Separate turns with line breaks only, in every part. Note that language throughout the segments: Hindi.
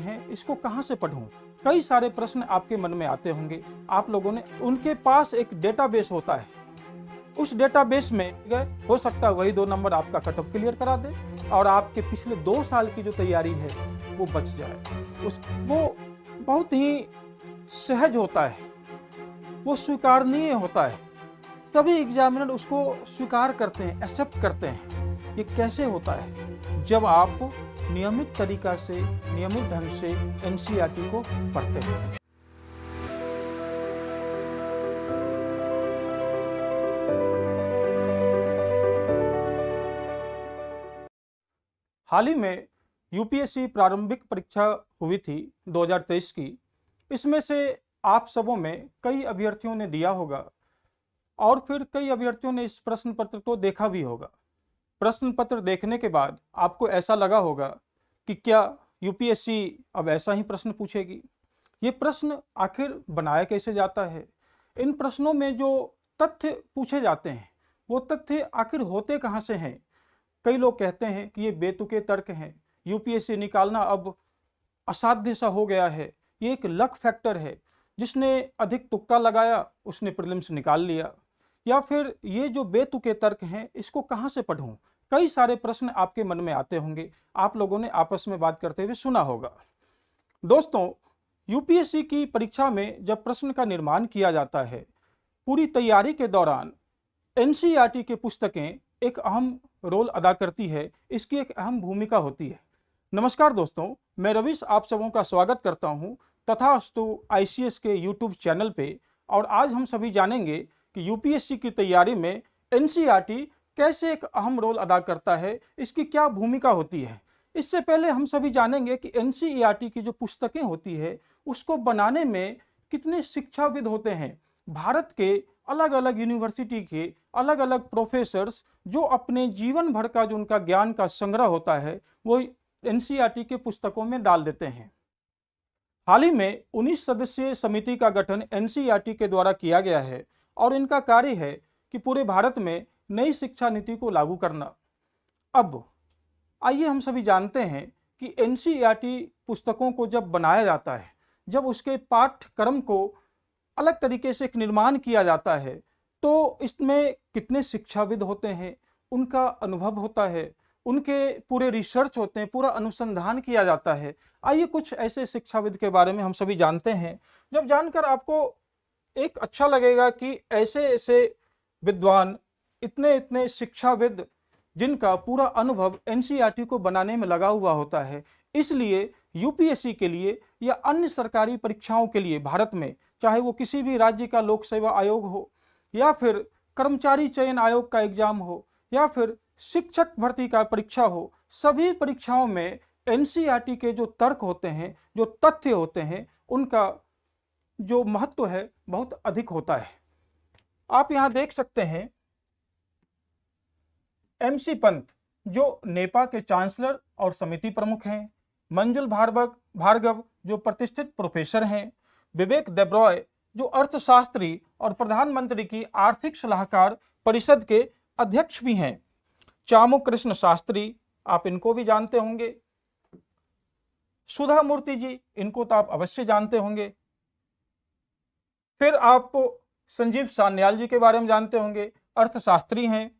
हैं इसको कहाँ से पढूं? कई सारे प्रश्न आपके मन में आते होंगे। आप लोगों ने उनके पास एक डेटाबेस होता है, उस डेटाबेस में गए, हो सकता है वही 2 नंबर आपका कट ऑफ क्लियर करा दे और आपके पिछले 2 साल की जो तैयारी है वो बच जाए। वो बहुत ही सहज होता है, वो स्वीकारनीय होता है, सभी एग्जामिनर उसको स्वीकार करते हैं, एक्सेप्ट करते हैं। ये कैसे होता है? जब आप नियमित तरीका से, नियमित ढंग से एनसीईआरटी को पढ़ते हैं। हाल ही में यूपीएससी प्रारंभिक परीक्षा हुई थी 2023 की। इसमें से आप सबों में कई अभ्यर्थियों ने दिया होगा और फिर कई अभ्यर्थियों ने इस प्रश्न पत्र को देखा भी होगा। प्रश्न पत्र देखने के बाद आपको ऐसा लगा होगा कि क्या यूपीएससी अब ऐसा ही प्रश्न पूछेगी? ये प्रश्न आखिर बनाया कैसे जाता है? इन प्रश्नों में जो तथ्य पूछे जाते हैं वो तथ्य आखिर होते कहाँ से हैं? कई लोग कहते हैं कि ये बेतुके तर्क हैं, यूपीएससी निकालना अब असाध्य सा हो गया है, ये एक लक फैक्टर है, जिसने अधिक तुक्का लगाया उसने प्रीलिम्स निकाल लिया। या फिर ये जो बेतुके तर्क हैं इसको कहाँ से पढूं? कई सारे प्रश्न आपके मन में आते होंगे, आप लोगों ने आपस में बात करते हुए सुना होगा। दोस्तों, यूपीएससी की परीक्षा में जब प्रश्न का निर्माण किया जाता है, पूरी तैयारी के दौरान एनसीईआरटी की पुस्तकें एक अहम रोल अदा करती है, इसकी एक अहम भूमिका होती है। नमस्कार दोस्तों, मैं रवीश आप सबों का स्वागत करता हूं तथास्तु आईसीएस के यूट्यूब चैनल पे। और आज हम सभी जानेंगे कि यूपीएससी की तैयारी में एनसीईआरटी कैसे एक अहम रोल अदा करता है, इसकी क्या भूमिका होती है। इससे पहले हम सभी जानेंगे कि एनसीईआरटी की जो पुस्तकें होती है उसको बनाने में कितने शिक्षाविद होते हैं। भारत के अलग अलग यूनिवर्सिटी के अलग अलग प्रोफेसर्स जो अपने जीवन भर का जो उनका ज्ञान का संग्रह होता है वो एनसीईआरटी के पुस्तकों में डाल देते हैं। हाल ही में 19 सदस्यीय समिति का गठन एनसीईआरटी के द्वारा किया गया है और इनका कार्य है कि पूरे भारत में नई शिक्षा नीति को लागू करना। अब आइए हम सभी जानते हैं कि एनसीईआरटी पुस्तकों को जब बनाया जाता है, जब उसके पाठ्यक्रम को अलग तरीके से एक निर्माण किया जाता है, तो इसमें कितने शिक्षाविद होते हैं, उनका अनुभव होता है, उनके पूरे रिसर्च होते हैं, पूरा अनुसंधान किया जाता है। आइए कुछ ऐसे शिक्षाविद के बारे में हम सभी जानते हैं, जब जानकर आपको एक अच्छा लगेगा कि ऐसे ऐसे विद्वान, इतने इतने शिक्षाविद जिनका पूरा अनुभव एनसीईआरटी को बनाने में लगा हुआ होता है। इसलिए यूपीएससी के लिए या अन्य सरकारी परीक्षाओं के लिए भारत में, चाहे वो किसी भी राज्य का लोक सेवा आयोग हो या फिर कर्मचारी चयन आयोग का एग्जाम हो या फिर शिक्षक भर्ती का परीक्षा हो, सभी परीक्षाओं में एनसीईआरटी के जो तर्क होते हैं, जो तथ्य होते हैं, उनका जो महत्व है बहुत अधिक होता है। आप यहां देख सकते हैं एमसी पंत जो नेपा के चांसलर और समिति प्रमुख हैं, मंजुल भार्गव जो प्रतिष्ठित प्रोफेसर हैं, विवेक देब्रॉय जो अर्थशास्त्री और प्रधानमंत्री की आर्थिक सलाहकार परिषद के अध्यक्ष भी हैं, चामु कृष्ण शास्त्री, आप इनको भी जानते होंगे, सुधा मूर्ति जी, इनको तो आप अवश्य जानते होंगे। फिर आप संजीव सान्याल जी के बारे में जानते होंगे, अर्थशास्त्री हैं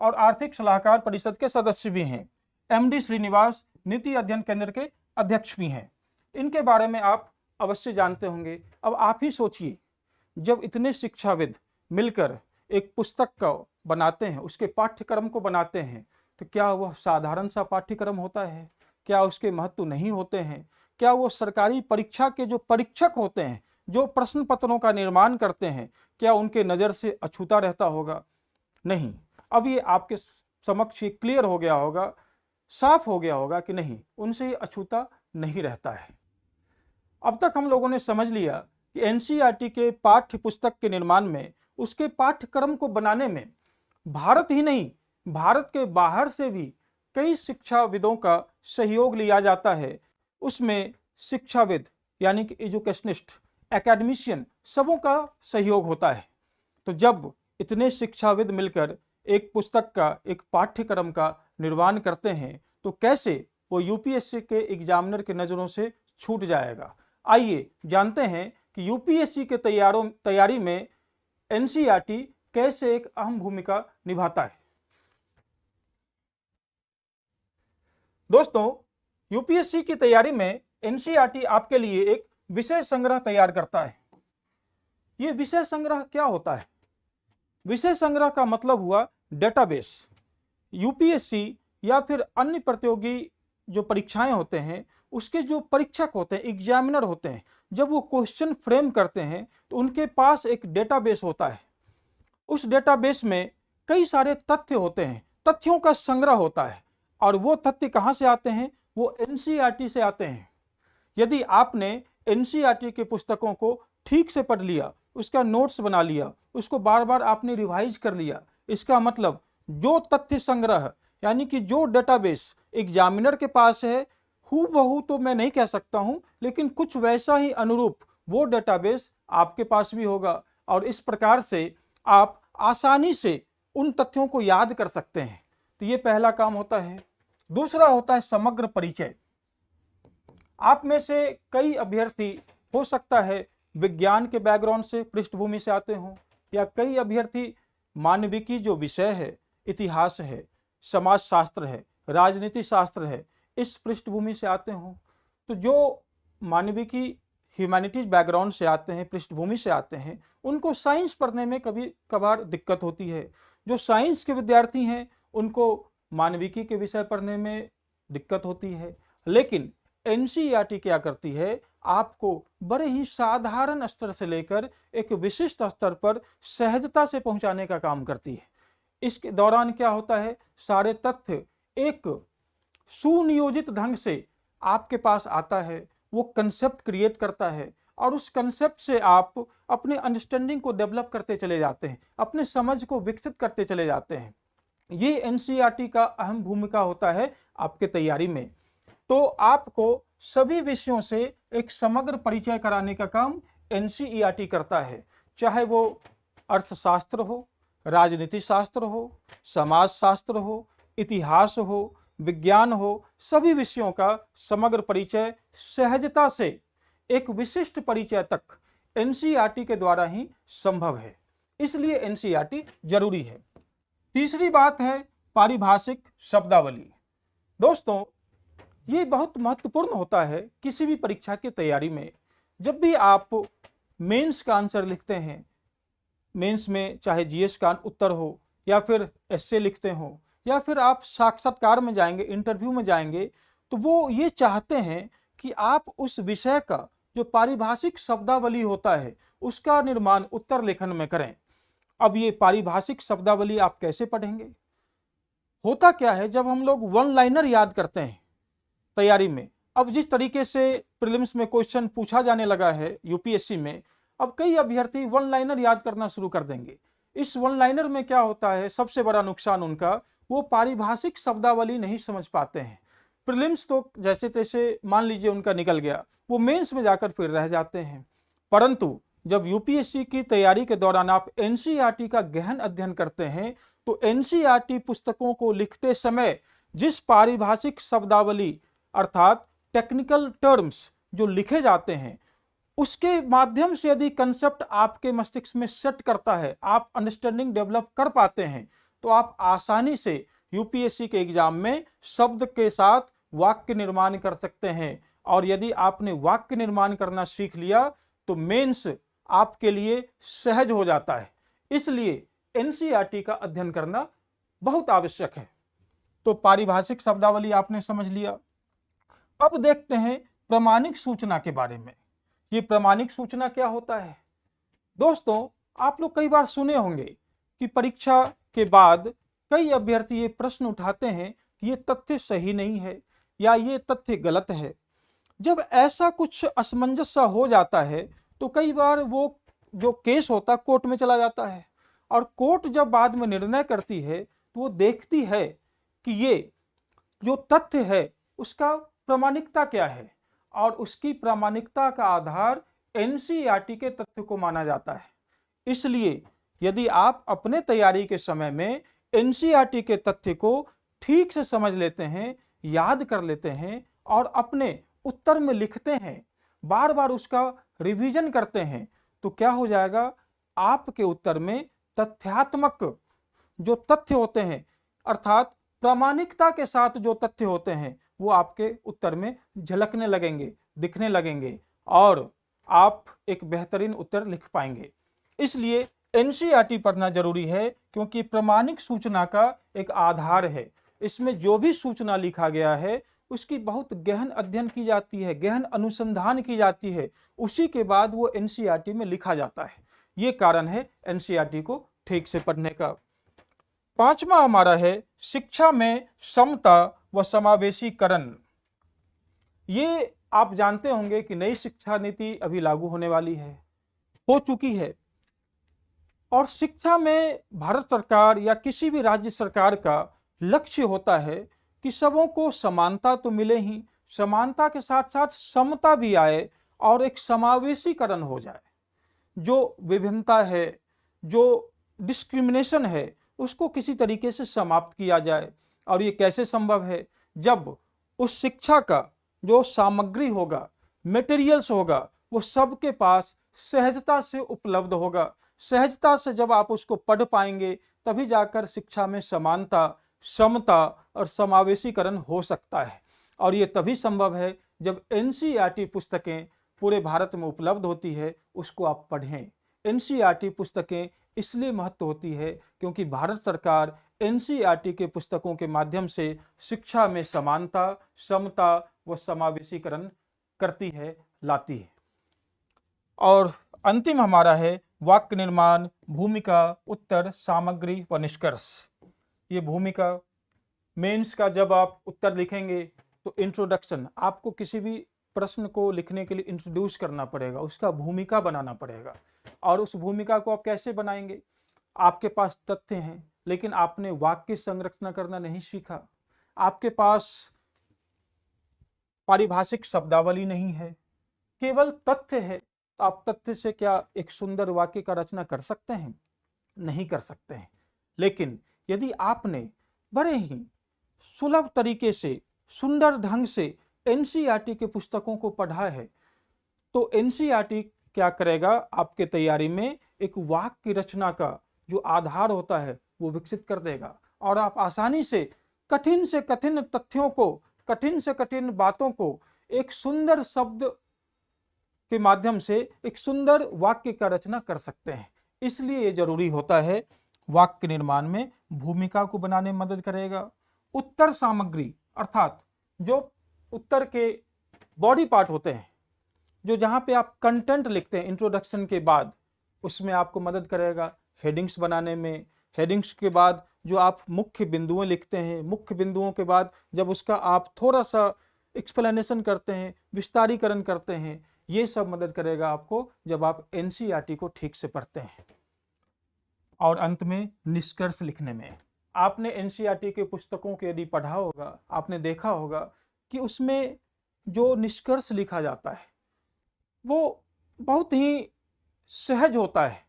और आर्थिक सलाहकार परिषद के सदस्य भी हैं। एमडी श्रीनिवास नीति अध्ययन केंद्र के अध्यक्ष भी हैं, इनके बारे में आप अवश्य जानते होंगे। अब आप ही सोचिए, जब इतने शिक्षाविद मिलकर एक पुस्तक को बनाते हैं, उसके पाठ्यक्रम को बनाते हैं, तो क्या वह साधारण सा पाठ्यक्रम होता है? क्या उसके महत्व नहीं होते हैं? क्या वो सरकारी परीक्षा के जो परीक्षक होते हैं, जो प्रश्न पत्रों का निर्माण करते हैं, क्या उनके नज़र से अछूता रहता होगा? नहीं। अब ये आपके समक्ष क्लियर हो गया होगा, साफ हो गया होगा कि नहीं, उनसे ये अछूता नहीं रहता है। अब तक हम लोगों ने समझ लिया कि एनसीईआरटी के पाठ्य पुस्तक के निर्माण में, उसके पाठ्यक्रम को बनाने में भारत ही नहीं, भारत के बाहर से भी कई शिक्षाविदों का सहयोग लिया जाता है। उसमें शिक्षाविद यानी कि एजुकेशनिस्ट, एकेडमिशियन, सबों का सहयोग होता है। तो जब इतने शिक्षाविद मिलकर एक पुस्तक का, एक पाठ्यक्रम का निर्माण करते हैं, तो कैसे वो यूपीएससी के एग्जामिनर के नज़रों से छूट जाएगा। आइए जानते हैं कि यूपीएससी के तैयारी में एनसीईआरटी कैसे एक अहम भूमिका निभाता है। दोस्तों, यूपीएससी की तैयारी में एनसीईआरटी आपके लिए एक विषय संग्रह तैयार करता है। ये विषय संग्रह क्या होता है? विषय संग्रह का मतलब हुआ डेटाबेस। यूपीएससी या फिर अन्य प्रतियोगी जो परीक्षाएं होते हैं, उसके जो परीक्षक होते हैं, एग्जामिनर होते हैं, जब वो क्वेश्चन फ्रेम करते हैं तो उनके पास एक डेटाबेस होता है। उस डेटाबेस में कई सारे तथ्य होते हैं, तथ्यों का संग्रह होता है। और वो तथ्य कहाँ से आते हैं? वो एनसीईआरटी से आते हैं। यदि आपने एनसीईआरटी के पुस्तकों को ठीक से पढ़ लिया, उसका नोट्स बना लिया, उसको बार बार आपने रिवाइज कर लिया, इसका मतलब जो तथ्य संग्रह यानी कि जो डेटाबेस एग्जामिनर के पास है, हूबहू तो मैं नहीं कह सकता हूं, लेकिन कुछ वैसा ही अनुरूप वो डेटाबेस आपके पास भी होगा। और इस प्रकार से आप आसानी से उन तथ्यों को याद कर सकते हैं। तो ये पहला काम होता है। दूसरा होता है समग्र परिचय। आप में से कई अभ्यर्थी हो सकता है विज्ञान के बैकग्राउंड से, पृष्ठभूमि से आते हों, या कई अभ्यर्थी मानविकी जो विषय है, इतिहास है, समाज शास्त्र है, राजनीति शास्त्र है, इस पृष्ठभूमि से आते हों। तो जो मानविकी ह्यूमैनिटीज बैकग्राउंड से आते हैं, पृष्ठभूमि से आते हैं, उनको साइंस पढ़ने में कभी कभार दिक्कत होती है। जो साइंस के विद्यार्थी हैं उनको मानविकी के विषय पढ़ने में दिक्कत होती है। लेकिन एनसीईआरटी क्या करती है? आपको बड़े ही साधारण स्तर से लेकर एक विशिष्ट स्तर पर सहजता से पहुंचाने का काम करती है। इसके दौरान क्या होता है? सारे तथ्य एक सुनियोजित ढंग से आपके पास आता है, वो कंसेप्ट क्रिएट करता है और उस कंसेप्ट से आप अपने अंडरस्टैंडिंग को डेवलप करते चले जाते हैं, अपने समझ को विकसित करते चले जाते हैं। ये एनसीईआरटी का अहम भूमिका होता है आपके तैयारी में। तो आपको सभी विषयों से एक समग्र परिचय कराने का काम एनसीईआरटी करता है, चाहे वो अर्थशास्त्र हो, राजनीति शास्त्र हो, समाज शास्त्र हो, इतिहास हो, विज्ञान हो, सभी विषयों का समग्र परिचय सहजता से एक विशिष्ट परिचय तक एनसीईआरटी के द्वारा ही संभव है। इसलिए एनसीईआरटी जरूरी है। तीसरी बात है पारिभाषिक शब्दावली। दोस्तों, ये बहुत महत्वपूर्ण होता है किसी भी परीक्षा की तैयारी में। जब भी आप मेंस का आंसर लिखते हैं, मेंस में चाहे जीएस का उत्तर हो या फिर एस्से लिखते हो या फिर आप साक्षात्कार में जाएंगे, इंटरव्यू में जाएंगे, तो वो ये चाहते हैं कि आप उस विषय का जो पारिभाषिक शब्दावली होता है उसका निर्माण उत्तर लेखन में करें। अब ये पारिभाषिक शब्दावली आप कैसे पढ़ेंगे? होता क्या है, जब हम लोग वन लाइनर याद करते हैं तैयारी में, अब जिस तरीके से प्रीलिम्स में क्वेश्चन पूछा जाने लगा है यूपीएससी में, अब कई अभ्यर्थी वन लाइनर याद करना शुरू कर देंगे। इस वन लाइनर में क्या होता है, सबसे बड़ा नुकसान उनका, वो पारिभाषिक शब्दावली नहीं समझ पाते हैं। प्रीलिम्स तो जैसे तैसे मान लीजिए उनका निकल गया, वो मेंस में जाकर फिर रह जाते हैं। परंतु जब यूपीएससी की तैयारी के दौरान आप एनसीईआरटी का गहन अध्ययन करते हैं, तो एनसीईआरटी पुस्तकों को लिखते समय जिस पारिभाषिक शब्दावली अर्थात टेक्निकल टर्म्स जो लिखे जाते हैं, उसके माध्यम से यदि कंसेप्ट आपके मस्तिष्क में सेट करता है, आप अंडरस्टैंडिंग डेवलप कर पाते हैं, तो आप आसानी से यूपीएससी के एग्जाम में शब्द के साथ वाक्य निर्माण कर सकते हैं। और यदि आपने वाक्य निर्माण करना सीख लिया तो मेंस आपके लिए सहज हो जाता है। इसलिए एनसीईआरटी का अध्ययन करना बहुत आवश्यक है। तो पारिभाषिक शब्दावली आपने समझ लिया। अब देखते हैं प्रामाणिक सूचना के बारे में। ये प्रामाणिक सूचना क्या होता है? दोस्तों, आप लोग कई बार सुने होंगे कि परीक्षा के बाद कई अभ्यर्थी ये प्रश्न उठाते हैं कि ये तथ्य सही नहीं है या ये तथ्य गलत है। जब ऐसा कुछ असमंजस हो जाता है तो कई बार वो जो केस होता है कोर्ट में चला जाता है, और कोर्ट जब बाद में निर्णय करती है तो वो देखती है कि ये जो तथ्य है उसका प्रामाणिकता क्या है, और उसकी प्रामाणिकता का आधार एनसीईआरटी के तथ्य को माना जाता है। इसलिए यदि आप अपने तैयारी के समय में एनसीईआरटी के तथ्य को ठीक से समझ लेते हैं, याद कर लेते हैं और अपने उत्तर में लिखते हैं, बार बार उसका रिवीजन करते हैं, तो क्या हो जाएगा, आपके उत्तर में तथ्यात्मक जो तथ्य होते हैं अर्थात प्रामाणिकता के साथ जो तथ्य होते हैं वो आपके उत्तर में झलकने लगेंगे, दिखने लगेंगे और आप एक बेहतरीन उत्तर लिख पाएंगे। इसलिए एनसीईआरटी पढ़ना जरूरी है, क्योंकि प्रामाणिक सूचना का एक आधार है। इसमें जो भी सूचना लिखा गया है उसकी बहुत गहन अध्ययन की जाती है, गहन अनुसंधान की जाती है, उसी के बाद वो एनसीईआरटी में लिखा जाता है। ये कारण है एनसीईआरटी को ठीक से पढ़ने का। पांचवा हमारा है शिक्षा में समता व समावेशीकरण। ये आप जानते होंगे कि नई शिक्षा नीति अभी लागू होने वाली है, हो चुकी है, और शिक्षा में भारत सरकार या किसी भी राज्य सरकार का लक्ष्य होता है कि सबों को समानता तो मिले ही, समानता के साथ साथ समता भी आए और एक समावेशीकरण हो जाए। जो विभिन्नता है, जो डिस्क्रिमिनेशन है, उसको किसी तरीके से समाप्त किया जाए। और ये कैसे संभव है, जब उस शिक्षा का जो सामग्री होगा, मटेरियल्स होगा, वो सबके पास सहजता से उपलब्ध होगा। सहजता से जब आप उसको पढ़ पाएंगे तभी जाकर शिक्षा में समानता, समता और समावेशीकरण हो सकता है। और ये तभी संभव है जब एनसीईआरटी पुस्तकें पूरे भारत में उपलब्ध होती है, उसको आप पढ़ें। एनसीईआरटी पुस्तकें इसलिए महत्व होती है क्योंकि भारत सरकार एनसीईआरटी के पुस्तकों के माध्यम से शिक्षा में समानता, समता व समावेशीकरण करती है, लाती है। और अंतिम हमारा है वाक्य निर्माण, भूमिका, उत्तर, सामग्री व निष्कर्ष। ये भूमिका, मेंस का जब आप उत्तर लिखेंगे तो इंट्रोडक्शन, आपको किसी भी प्रश्न को लिखने के लिए इंट्रोड्यूस करना पड़ेगा, उसका भूमिका बनाना पड़ेगा। और उस भूमिका को आप कैसे बनाएंगे, आपके पास तथ्य हैं लेकिन आपने वाक्य संरचना करना नहीं सीखा, आपके पास पारिभाषिक शब्दावली नहीं है, केवल तथ्य है, तो आप तथ्य से क्या एक सुंदर वाक्य का रचना कर सकते हैं? नहीं कर सकते हैं। लेकिन यदि आपने बड़े ही सुलभ तरीके से, सुंदर ढंग से एनसीईआरटी के पुस्तकों को पढ़ा है, तो एनसीईआरटी क्या करेगा, आपके तैयारी में एक वाक्य रचना का जो आधार होता है वो विकसित कर देगा और आप आसानी से कठिन तथ्यों को, कठिन से कठिन बातों को एक सुंदर शब्द के माध्यम से एक सुंदर वाक्य का रचना कर सकते हैं। इसलिए ये जरूरी होता है। वाक्य निर्माण में भूमिका को बनाने में मदद करेगा। उत्तर सामग्री अर्थात जो उत्तर के बॉडी पार्ट होते हैं, जो जहां पे आप कंटेंट लिखते हैं इंट्रोडक्शन के बाद, उसमें आपको मदद करेगा हेडिंग्स बनाने में। हेडिंग्स के बाद जो आप मुख्य बिंदुएं लिखते हैं, मुख्य बिंदुओं के बाद जब उसका आप थोड़ा सा एक्सप्लेनेशन करते हैं, विस्तारीकरण करते हैं, ये सब मदद करेगा आपको जब आप एनसीईआरटी को ठीक से पढ़ते हैं। और अंत में निष्कर्ष लिखने में, आपने एनसीईआरटी के पुस्तकों के यदि पढ़ा होगा, आपने देखा होगा कि उसमें जो निष्कर्ष लिखा जाता है वो बहुत ही सहज होता है,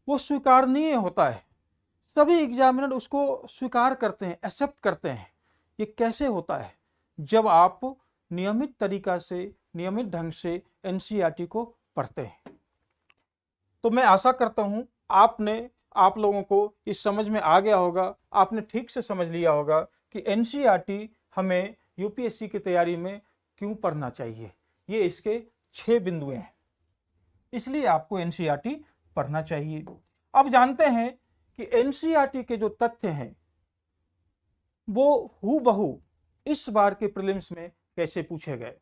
वो स्वीकारनीय होता है, सभी एग्जामिनर उसको स्वीकार करते हैं, एक्सेप्ट करते हैं। ये कैसे होता है? जब आप नियमित तरीका से, नियमित ढंग से एनसीईआरटी को पढ़ते हैं। तो मैं आशा करता हूं आप लोगों को इस समझ में आ गया होगा, आपने ठीक से समझ लिया होगा कि एनसीईआरटी हमें यूपीएससी की तैयारी में क्यों पढ़ना चाहिए। ये इसके 6 बिंदु हैं, इसलिए आपको एनसीईआरटी पढ़ना चाहिए। अब जानते हैं कि एनसीईआरटी के जो तथ्य हैं वो हूबहू इस बार के प्रीलिम्स में कैसे पूछे गए।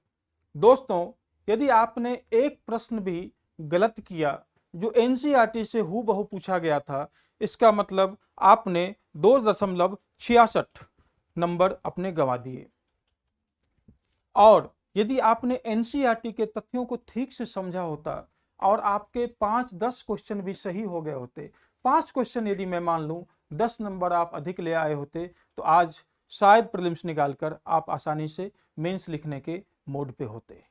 दोस्तों, यदि आपने एक प्रश्न भी गलत किया जो एनसीईआरटी से हूबहू पूछा गया था, इसका मतलब आपने 2.66 नंबर अपने गंवा दिए। और यदि आपने एनसीईआरटी के तथ्यों को ठीक से समझा होता और आपके 5-10 क्वेश्चन भी सही हो गए होते, 5 क्वेश्चन यदि मैं मान लूं 10 नंबर आप अधिक ले आए होते, तो आज शायद प्रीलिम्स निकालकर आप आसानी से मेंस लिखने के मोड पे होते।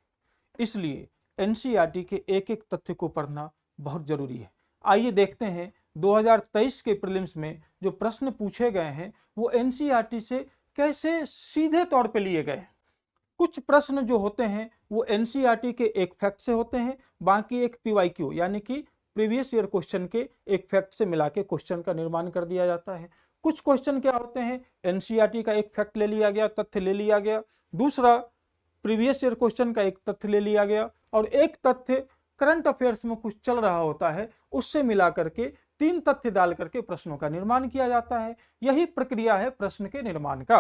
इसलिए एनसीईआरटी के एक एक तथ्य को पढ़ना बहुत जरूरी है। आइए देखते हैं 2023 के प्रीलिम्स में जो प्रश्न पूछे गए हैं वो एनसीईआरटी से कैसे सीधे तौर पे लिए गए। कुछ प्रश्न जो होते हैं वो एनसीईआरटी के एक फैक्ट से होते हैं, बाकी एक पीवाईक्यू यानी कि प्रीवियस ईयर क्वेश्चन के एक फैक्ट से मिला के क्वेश्चन का निर्माण कर दिया जाता है। कुछ क्वेश्चन क्या होते हैं, एनसीईआरटी का एक फैक्ट ले लिया गया, तथ्य ले लिया गया, दूसरा प्रीवियस ईयर क्वेश्चन का एक तथ्य ले लिया गया, और एक तथ्य करंट अफेयर्स में कुछ चल रहा होता है उससे मिला करके 3 तथ्य डाल करके प्रश्नों का निर्माण किया जाता है। यही प्रक्रिया है प्रश्न के निर्माण का।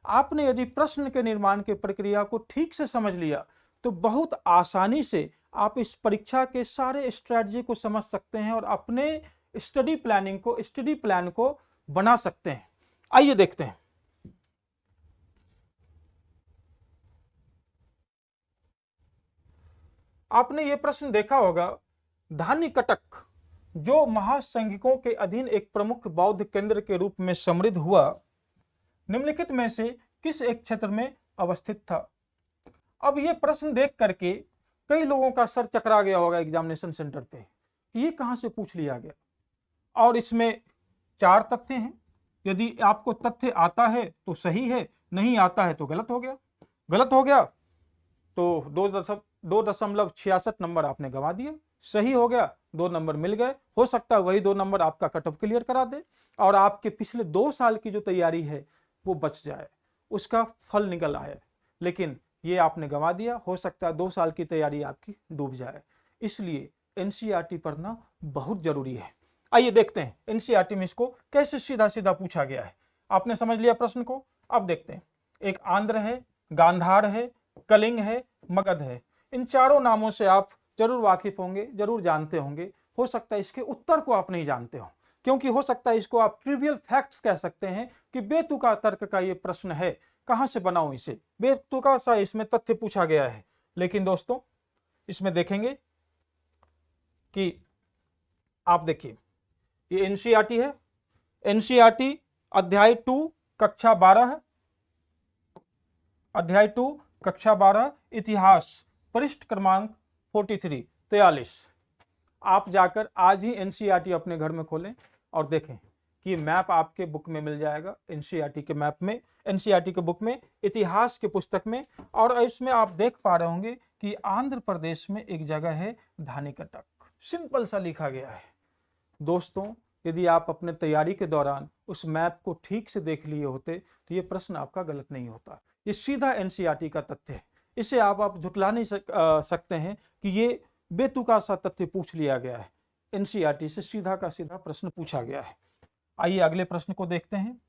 आपने यदि प्रश्न के निर्माण की प्रक्रिया को ठीक से समझ लिया तो बहुत आसानी से आप इस परीक्षा के सारे स्ट्रैटेजी को समझ सकते हैं और अपने स्टडी प्लान को बना सकते हैं। आइए देखते हैं। आपने ये प्रश्न देखा होगा, धानीकटक जो महासंघिकों के अधीन एक प्रमुख बौद्ध केंद्र के रूप में समृद्ध हुआ, निम्नलिखित में से किस एक क्षेत्र में अवस्थित था। अब ये प्रश्न देख करके कई लोगों का सर चकरा गया होगा एग्जामिनेशन सेंटर पे, ये कहां से पूछ लिया गया। और इसमें 4 तथ्य हैं। यदि आपको तथ्य आता है तो सही है, नहीं आता है तो गलत हो गया। गलत हो गया तो 2.66 नंबर आपने गंवा दिए। सही हो गया 2 नंबर मिल गए। हो सकता है वही 2 नंबर आपका कट ऑफ क्लियर करा दे और आपके पिछले 2 साल की जो तैयारी है वो बच जाए, उसका फल निकल आए। लेकिन ये आपने गंवा दिया, हो सकता है 2 साल की तैयारी आपकी डूब जाए। इसलिए एनसीईआरटी पढ़ना बहुत जरूरी है। आइए देखते हैं एनसीईआरटी में इसको कैसे सीधा सीधा पूछा गया है। आपने समझ लिया प्रश्न को, अब देखते हैं। एक आंध्र है, गांधार है, कलिंग है, मगध है। इन चारों नामों से आप जरूर वाकिफ होंगे, जरूर जानते होंगे। हो सकता है इसके उत्तर को आप नहीं जानते हो, क्योंकि हो सकता है इसको आप ट्रिवियल फैक्ट्स कह सकते हैं कि बेतुका तर्क का ये प्रश्न है, कहां से बनाऊं इसे, बेतुका सा इसमें तथ्य पूछा गया है। लेकिन दोस्तों इसमें देखेंगे कि आप देखिए ये एनसीईआरटी है। एनसीईआरटी अध्याय 2 कक्षा 12, अध्याय 2 कक्षा 12 इतिहास, पृष्ठ क्रमांक 43। आप जाकर आज ही एनसीईआरटी अपने घर में खोलें और देखें कि मैप आपके बुक में मिल जाएगा। एनसीईआरटी के मैप में, एनसीईआरटी के बुक में, इतिहास के पुस्तक में। और इसमें आप देख पा रहे होंगे कि आंध्र प्रदेश में एक जगह है धानीकटक, सिंपल सा लिखा गया है। दोस्तों यदि आप अपने तैयारी के दौरान उस मैप को ठीक से देख लिए होते तो ये प्रश्न आपका गलत नहीं होता। ये सीधा एनसीईआरटी का तथ्य है। इसे आप झुटला नहीं सकते हैं कि ये बेतुका सा तथ्य पूछ लिया गया है। एनसीईआरटी से सीधा का सीधा प्रश्न पूछा गया है। आइए अगले प्रश्न को देखते हैं।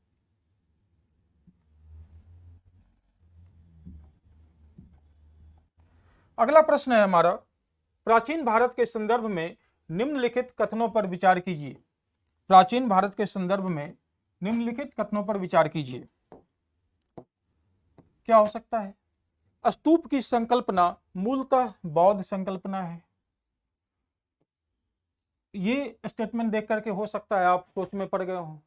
अगला प्रश्न है हमारा, प्राचीन भारत के संदर्भ में निम्नलिखित कथनों पर विचार कीजिए। प्राचीन भारत के संदर्भ में निम्नलिखित कथनों पर विचार कीजिए। क्या हो सकता है? स्तूप की संकल्पना मूलतः बौद्ध संकल्पना है। ये स्टेटमेंट देख करके हो सकता है आप सोच में पड़ गए हो।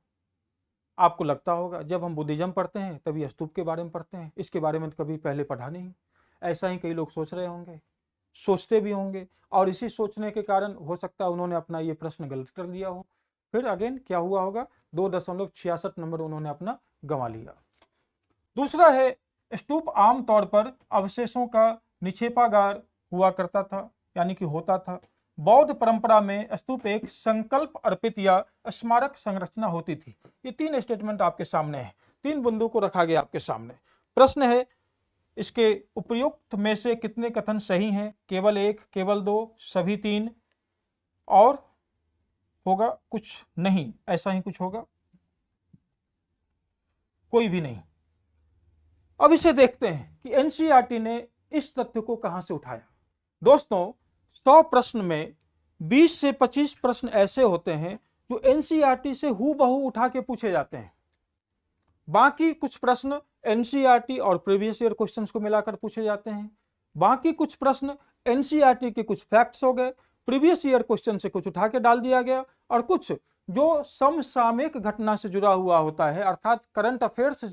आपको लगता होगा जब हम बुद्धिज्म पढ़ते हैं तभी स्तूप के बारे में पढ़ते हैं, इसके बारे में तो कभी पहले पढ़ा नहीं। ऐसा ही कई लोग सोच रहे होंगे, सोचते भी होंगे, और इसी सोचने के कारण हो सकता है उन्होंने अपना ये प्रश्न गलत कर दिया हो। फिर अगेन क्या हुआ होगा, 2.66 नंबर उन्होंने अपना गंवा लिया। दूसरा है, स्तूप आमतौर पर अवशेषों का निक्षेपागार हुआ करता था, यानी कि होता था। बौद्ध परंपरा में स्तूप एक संकल्प अर्पित या स्मारक संरचना होती थी। ये 3 स्टेटमेंट आपके सामने है, 3 बिंदु को रखा गया आपके सामने। प्रश्न है, इसके उपयुक्त में से कितने कथन सही हैं? केवल 1, केवल 2, सभी 3, और होगा कुछ नहीं, ऐसा ही कुछ होगा, कोई भी नहीं। अब इसे देखते हैं कि एनसीईआरटी ने इस तथ्य को कहां से उठाया। दोस्तों 100 प्रश्न में 20 से 25 प्रश्न ऐसे होते हैं जो एनसीईआरटी से हूबहू उठा के पूछे जाते हैं। बाकी कुछ प्रश्न एनसीईआरटी और प्रीवियस ईयर क्वेश्चंस को मिलाकर पूछे जाते हैं। बाकी कुछ प्रश्न एनसीईआरटी के कुछ फैक्ट्स हो गए, प्रीवियस ईयर क्वेश्चन से कुछ उठा के डाल दिया गया, और कुछ जो समसामयिक घटना से जुड़ा हुआ होता है, अर्थात करंट अफेयर्स